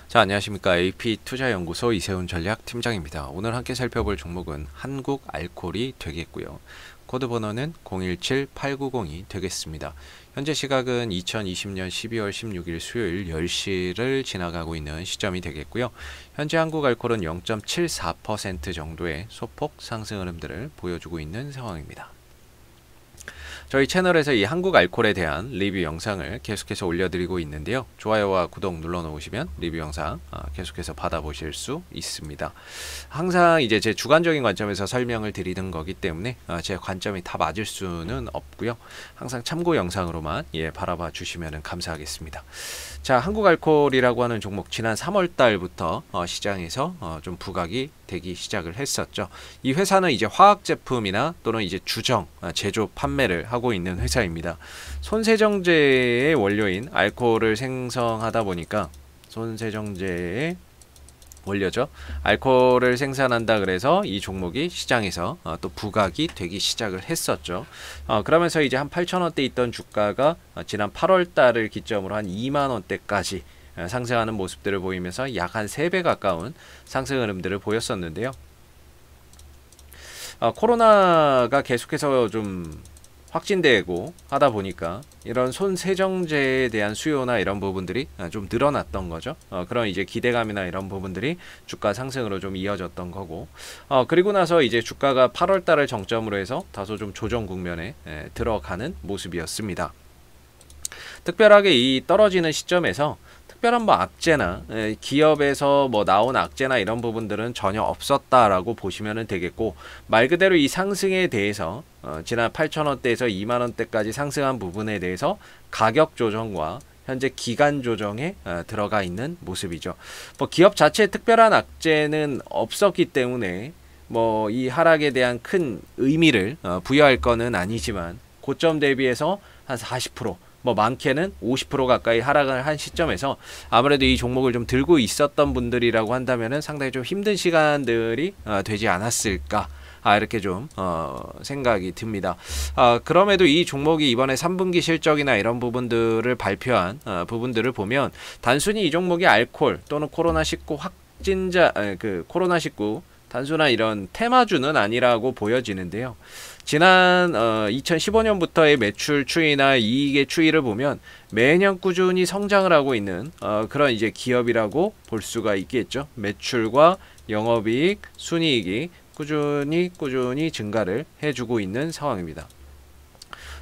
자, 안녕하십니까. AP투자연구소 이세훈 전략팀장입니다. 오늘 함께 살펴볼 종목은 한국알콜이 되겠고요. 코드 번호는 017890이 되겠습니다. 현재 시각은 2020년 12월 16일 수요일 10시를 지나가고 있는 시점이 되겠고요. 현재 한국알콜은 0.74% 정도의 소폭 상승 흐름들을 보여주고 있는 상황입니다. 저희 채널에서 이 한국알콜에 대한 리뷰 영상을 계속해서 올려드리고 있는데요. 좋아요와 구독 눌러놓으시면 리뷰 영상 계속해서 받아보실 수 있습니다. 항상 이제 제 주관적인 관점에서 설명을 드리는 거기 때문에 제 관점이 다 맞을 수는 없고요. 항상 참고 영상으로만 바라봐 주시면 감사하겠습니다. 자, 한국알콜이라고 하는 종목 지난 3월 달부터 시장에서 좀 부각이 되기 시작을 했었죠. 이 회사는 이제 화학 제품이나 또는 이제 주정, 제조, 판매를 하고 있는 회사입니다. 손세정제의 원료인 알코올을 생성하다 보니까 손세정제의 원료죠. 알코올을 생산한다 그래서 이 종목이 시장에서 또 부각이 되기 시작을 했었죠. 그러면서 이제 한 8,000원대 있던 주가가 지난 8월 달을 기점으로 한 2만원대까지 상승하는 모습들을 보이면서 약 한 3배 가까운 상승 흐름들을 보였었는데요. 코로나가 계속해서 좀 확진되고 하다 보니까 이런 손세정제에 대한 수요나 이런 부분들이 좀 늘어났던 거죠. 그런 이제 기대감이나 이런 부분들이 주가 상승으로 좀 이어졌던 거고, 그리고 나서 이제 주가가 8월 달을 정점으로 해서 다소 좀 조정 국면에 들어가는 모습이었습니다. 특별하게 이 떨어지는 시점에서 특별한 뭐 악재나 기업에서 뭐 나온 악재나 이런 부분들은 전혀 없었다라고 보시면 되겠고, 말 그대로 이 상승에 대해서 지난 8,000원대에서 2만원대까지 상승한 부분에 대해서 가격 조정과 현재 기간 조정에 들어가 있는 모습이죠. 뭐 기업 자체에 특별한 악재는 없었기 때문에 뭐 이 하락에 대한 큰 의미를 부여할 거는 아니지만, 고점 대비해서 한 40%, 뭐 많게는 50% 가까이 하락을 한 시점에서 아무래도 이 종목을 좀 들고 있었던 분들이라고 한다면은 상당히 좀 힘든 시간들이 되지 않았을까, 이렇게 좀 생각이 듭니다. 그럼에도 이 종목이 이번에 3분기 실적이나 이런 부분들을 발표한 부분들을 보면 단순히 이 종목이 알콜 또는 코로나19 확진자, 코로나19 단순한 이런 테마주는 아니라고 보여지는데요. 지난 2015년부터의 매출 추이나 이익의 추이를 보면 매년 꾸준히 성장을 하고 있는 그런 이제 기업이라고 볼 수가 있겠죠. 매출과 영업이익, 순이익이 꾸준히 증가를 해주고 있는 상황입니다.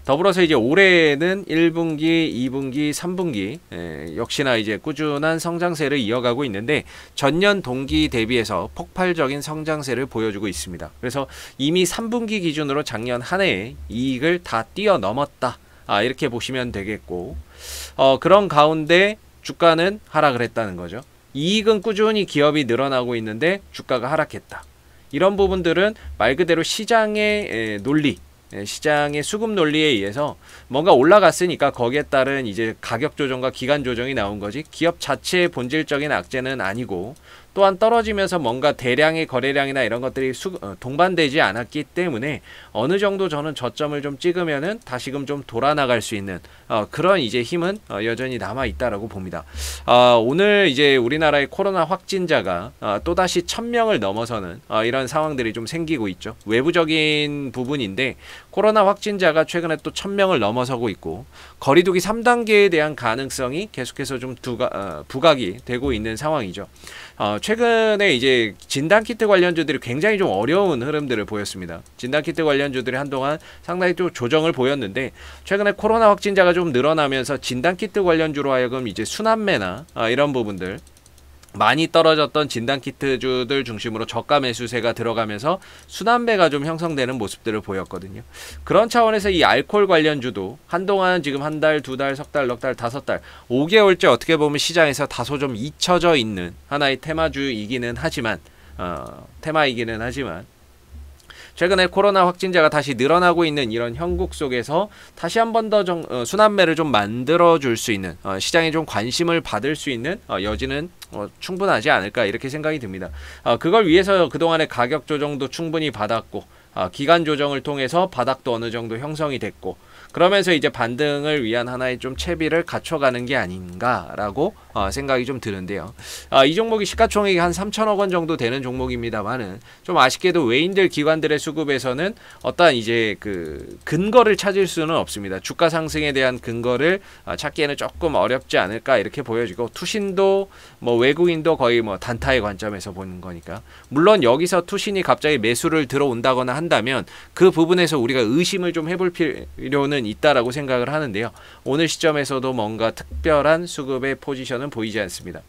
더불어서 이제 올해는 1분기, 2분기, 3분기 역시나 이제 꾸준한 성장세를 이어가고 있는데 전년 동기 대비해서 폭발적인 성장세를 보여주고 있습니다. 그래서 이미 3분기 기준으로 작년 한 해에 이익을 다 뛰어넘었다, 이렇게 보시면 되겠고, 그런 가운데 주가는 하락을 했다는 거죠. 이익은 꾸준히 기업이 늘어나고 있는데 주가가 하락했다. 이런 부분들은 말 그대로 시장의 논리, 시장의 수급 논리에 의해서 뭔가 올라갔으니까 거기에 따른 이제 가격 조정과 기간 조정이 나온 거지, 기업 자체의 본질적인 악재는 아니고, 또한 떨어지면서 뭔가 대량의 거래량이나 이런 것들이 동반되지 않았기 때문에 어느 정도 저는 저점을 좀 찍으면은 다시금 좀 돌아나갈 수 있는 그런 이제 힘은 여전히 남아 있다라고 봅니다. 오늘 이제 우리나라의 코로나 확진자가 또다시 1,000명을 넘어서는 이런 상황들이 좀 생기고 있죠. 외부적인 부분인데 코로나 확진자가 최근에 또 1,000명을 넘어서고 있고, 거리두기 3단계에 대한 가능성이 계속해서 좀 부각이 되고 있는 상황이죠. 최근에 이제 진단키트 관련주들이 굉장히 좀 어려운 흐름들을 보였습니다. 진단키트 관련주들이 한동안 상당히 또 조정을 보였는데, 최근에 코로나 확진자가 좀 늘어나면서 진단키트 관련주로 하여금 이제 순환매나 이런 부분들, 많이 떨어졌던 진단키트주들 중심으로 저가 매수세가 들어가면서 순환매가 좀 형성되는 모습들을 보였거든요. 그런 차원에서 이 알콜 관련주도 한동안 지금 한 달, 두 달, 석 달, 넉 달, 5달, 5개월째 어떻게 보면 시장에서 다소 좀 잊혀져 있는 하나의 테마주이기는 하지만, 최근에 코로나 확진자가 다시 늘어나고 있는 이런 형국 속에서 다시 한 번 더 순환매를 좀 만들어줄 수 있는, 시장에 좀 관심을 받을 수 있는 여지는 충분하지 않을까, 이렇게 생각이 듭니다. 그걸 위해서 그동안의 가격 조정도 충분히 받았고, 기간 조정을 통해서 바닥도 어느 정도 형성이 됐고, 그러면서 이제 반등을 위한 하나의 좀 채비를 갖춰가는 게 아닌가라고 생각이 좀 드는데요. 이 종목이 시가총액이 한 3천억 원 정도 되는 종목입니다만은 좀 아쉽게도 외인들 기관들의 수급에서는 어떠한 이제 그 근거를 찾을 수는 없습니다. 주가 상승에 대한 근거를 찾기에는 조금 어렵지 않을까 이렇게 보여지고, 투신도 뭐 외국인도 거의 뭐 단타의 관점에서 보는 거니까, 물론 여기서 투신이 갑자기 매수를 들어온다거나 한다면 그 부분에서 우리가 의심을 좀 해볼 필요는 있다라고 생각을 하는데요. 오늘 시점에서도 뭔가 특별한 수급의 포지션은 보이지 않습니다.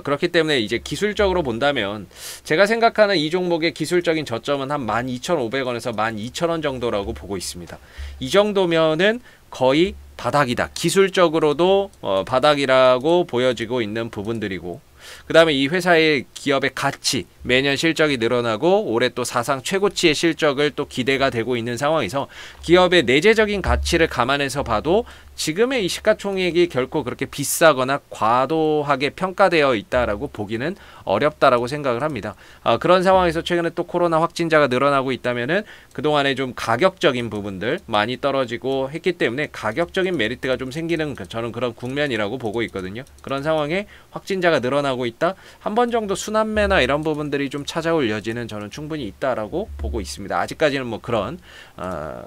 그렇기 때문에 이제 기술적으로 본다면 제가 생각하는 이 종목의 기술적인 저점은 한 12,500원에서 12,000원 정도라고 보고 있습니다. 이 정도면은 거의 바닥이다. 기술적으로도 바닥이라고 보여지고 있는 부분들이고, 그 다음에 이 회사의 기업의 가치, 매년 실적이 늘어나고 올해 또 사상 최고치의 실적을 또 기대가 되고 있는 상황에서 기업의 내재적인 가치를 감안해서 봐도 지금의 이 시가총액이 결코 그렇게 비싸거나 과도하게 평가되어 있다라고 보기는 어렵다라고 생각을 합니다. 그런 상황에서 최근에 또 코로나 확진자가 늘어나고 있다면은 그동안에 좀 가격적인 부분들 많이 떨어지고 했기 때문에 가격적인 메리트가 좀 생기는, 저는 그런 국면이라고 보고 있거든요. 그런 상황에 확진자가 늘어나고 있다, 한 번 정도 순환매나 이런 부분들이 좀 찾아올 여지는 저는 충분히 있다라고 보고 있습니다. 아직까지는 뭐 그런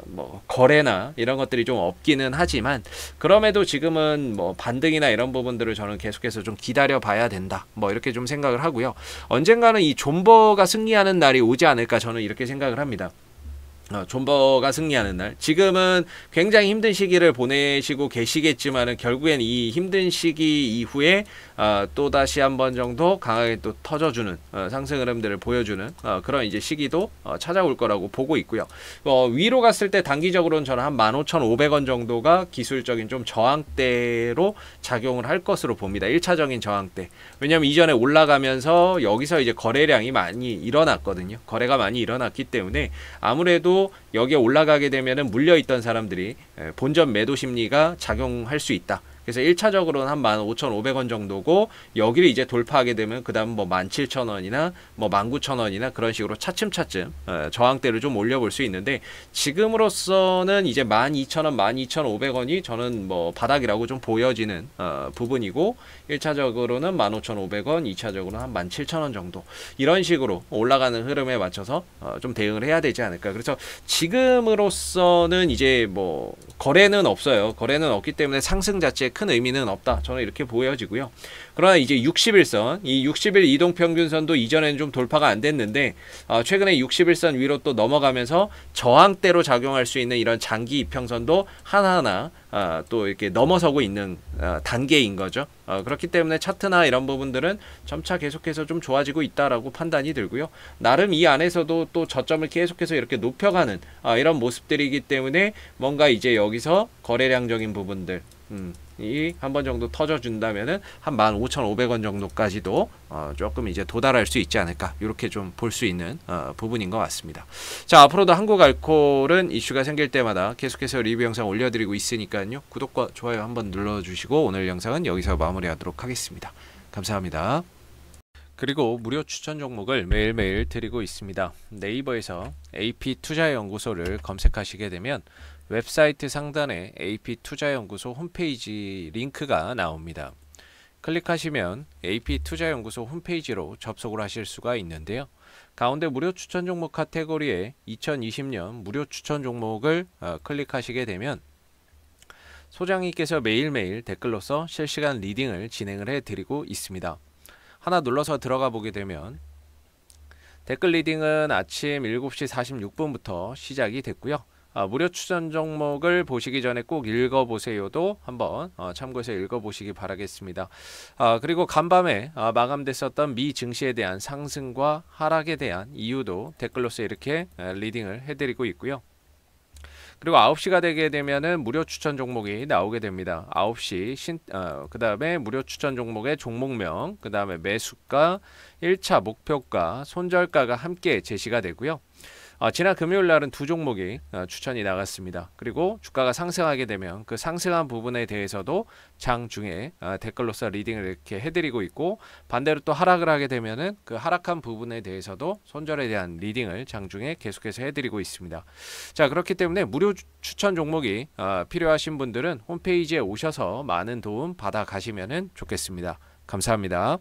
뭐 거래나 이런 것들이 좀 없기는 하지만, 그럼에도 지금은 뭐 반등이나 이런 부분들을 저는 계속해서 좀 기다려 봐야 된다, 뭐 이렇게 좀 생각을 하고요. 언젠가는 이 존버가 승리하는 날이 오지 않을까, 저는 이렇게 생각을 합니다. 존버가 승리하는 날, 지금은 굉장히 힘든 시기를 보내시고 계시겠지만은 결국엔 이 힘든 시기 이후에 또다시 한번 정도 강하게 또 터져주는 상승 흐름들을 보여주는 그런 이제 시기도 찾아올 거라고 보고 있고요. 위로 갔을 때 단기적으로는 저는 한 15,500원 정도가 기술적인 좀 저항대로 작용을 할 것으로 봅니다. 1차적인 저항대. 왜냐면 이전에 올라가면서 여기서 이제 거래량이 많이 일어났거든요. 거래가 많이 일어났기 때문에 아무래도 여기에 올라가게 되면은 물려있던 사람들이 본전 매도 심리가 작용할 수 있다. 그래서 1차적으로는 한 15,500원 정도고, 여기를 이제 돌파하게 되면 그 다음 뭐 17,000원이나 뭐 19,000원이나 그런 식으로 차츰차츰 저항대를 좀 올려볼 수 있는데, 지금으로서는 이제 12,000원, 12,500원이 저는 뭐 바닥이라고 좀 보여지는 부분이고, 1차적으로는 15,500원, 2차적으로는 한 17,000원 정도, 이런 식으로 올라가는 흐름에 맞춰서 좀 대응을 해야 되지 않을까. 그래서 지금으로서는 이제 뭐 거래는 없어요. 거래는 없기 때문에 상승 자체에 큰 의미는 없다, 저는 이렇게 보여지고요. 그러나 이제 60일선, 이 60일 이동평균선도 이전에는 좀 돌파가 안 됐는데 최근에 60일선 위로 또 넘어가면서 저항대로 작용할 수 있는 이런 장기 이평선도 하나하나 또 이렇게 넘어서고 있는 단계인 거죠. 그렇기 때문에 차트나 이런 부분들은 점차 계속해서 좀 좋아지고 있다라고 판단이 들고요. 나름 이 안에서도 또 저점을 계속해서 이렇게 높여가는 이런 모습들이기 때문에 뭔가 이제 여기서 거래량적인 부분들 이 한 번 정도 터져준다면은 한 15,500원 정도까지도 조금 이제 도달할 수 있지 않을까, 이렇게 좀 볼 수 있는 부분인 것 같습니다. 자, 앞으로도 한국알콜은 이슈가 생길 때마다 계속해서 리뷰 영상 올려드리고 있으니까요. 구독과 좋아요 한번 눌러주시고 오늘 영상은 여기서 마무리하도록 하겠습니다. 감사합니다. 그리고 무료 추천 종목을 매일매일 드리고 있습니다. 네이버에서 AP투자연구소를 검색하시게 되면 웹사이트 상단에 AP투자연구소 홈페이지 링크가 나옵니다. 클릭하시면 AP투자연구소 홈페이지로 접속을 하실 수가 있는데요. 가운데 무료 추천 종목 카테고리에 2020년 무료 추천 종목을 클릭하시게 되면 소장님께서 매일매일 댓글로서 실시간 리딩을 진행을 해드리고 있습니다. 하나 눌러서 들어가 보게 되면 댓글 리딩은 아침 7시 46분부터 시작이 됐고요. 무료 추천 종목을 보시기 전에 꼭 읽어보세요도 한번 참고해서 읽어보시기 바라겠습니다. 그리고 간밤에 마감됐었던 미 증시에 대한 상승과 하락에 대한 이유도 댓글로서 이렇게 리딩을 해드리고 있고요. 그리고 9시가 되게 되면은 무료 추천 종목이 나오게 됩니다. 9시 그 다음에 무료 추천 종목의 종목명, 그 다음에 매수가, 1차 목표가, 손절가가 함께 제시가 되고요. 지난 금요일 날은 두 종목이 추천이 나갔습니다. 그리고 주가가 상승하게 되면 그 상승한 부분에 대해서도 장 중에 댓글로서 리딩을 이렇게 해드리고 있고, 반대로 또 하락을 하게 되면은 그 하락한 부분에 대해서도 손절에 대한 리딩을 장 중에 계속해서 해드리고 있습니다. 자, 그렇기 때문에 무료 추천 종목이 필요하신 분들은 홈페이지에 오셔서 많은 도움 받아 가시면 좋겠습니다. 감사합니다.